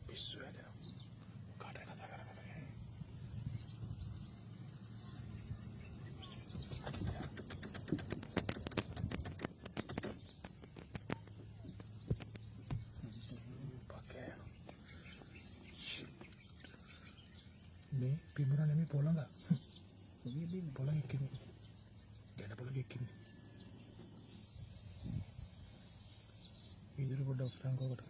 පිස්සු හැදෙනවා. කාට කතා කරන්නේ? මේ පිඹුරා නෙමෙයි පොළඟ. පොළඟ එක්කින්නේ. ගැඩ පොළඟ එක්කින්නේ. ඉදිරි පොඩ්ඩක් උස්සන් කොකට.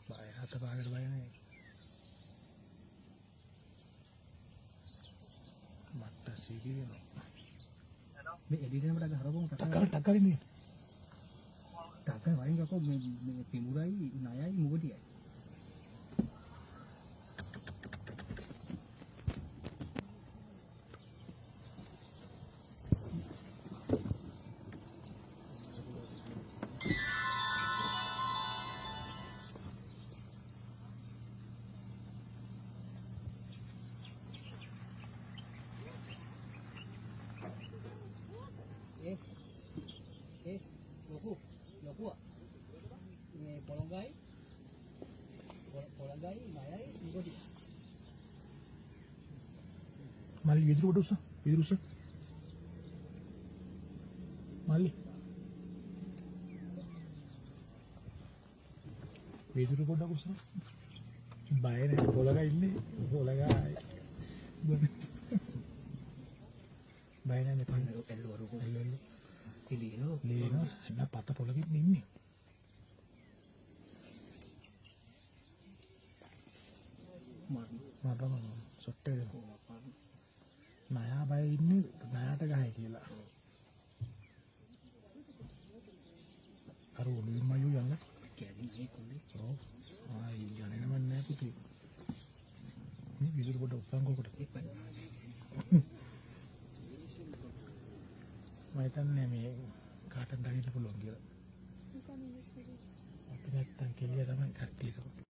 බය හත පාගට බය නැහැ. මට සීගි වෙනවා. මේ එඩිටර් එකට ගහපුවම ටක් ගාලින්නේ. ටක් වයින් ගකෝ මේ පිඹුරයි ණයයි මුගටියයි. ලොකු මේ පොළඟයි ණයයි මුගටියයි. මල්ලි විදුරු කොට උස්ස. විදුරු උස්ස. මල්ලි. විදුරු පොඩ්ඩක් උස්ස. බය නැහැ පොළඟ ඉන්නේ. පොළඟයි. බය නැහැ පන්න එල්ලවරු එල්ලවරු. ලීනෝ එන්න පත පොළකින් ඉන්නේ. මරන සොට්ටේ නයා බය ඉන්නේ නයාට ගහයි කියලා. අර ඔළුවෙන් මයු යන්න කැවිනේ කොල්ලේ. ඔව්. ආයි යන්නේ නෑ පුතේ. මේ විදුරු පොඩ උස්සන් කොකට. මම හිතන්නේ මේ කාටද දකින්න පුළුවන් කියලා. අපි නැත්තම් කෙලිය තමයි කට්ටියට.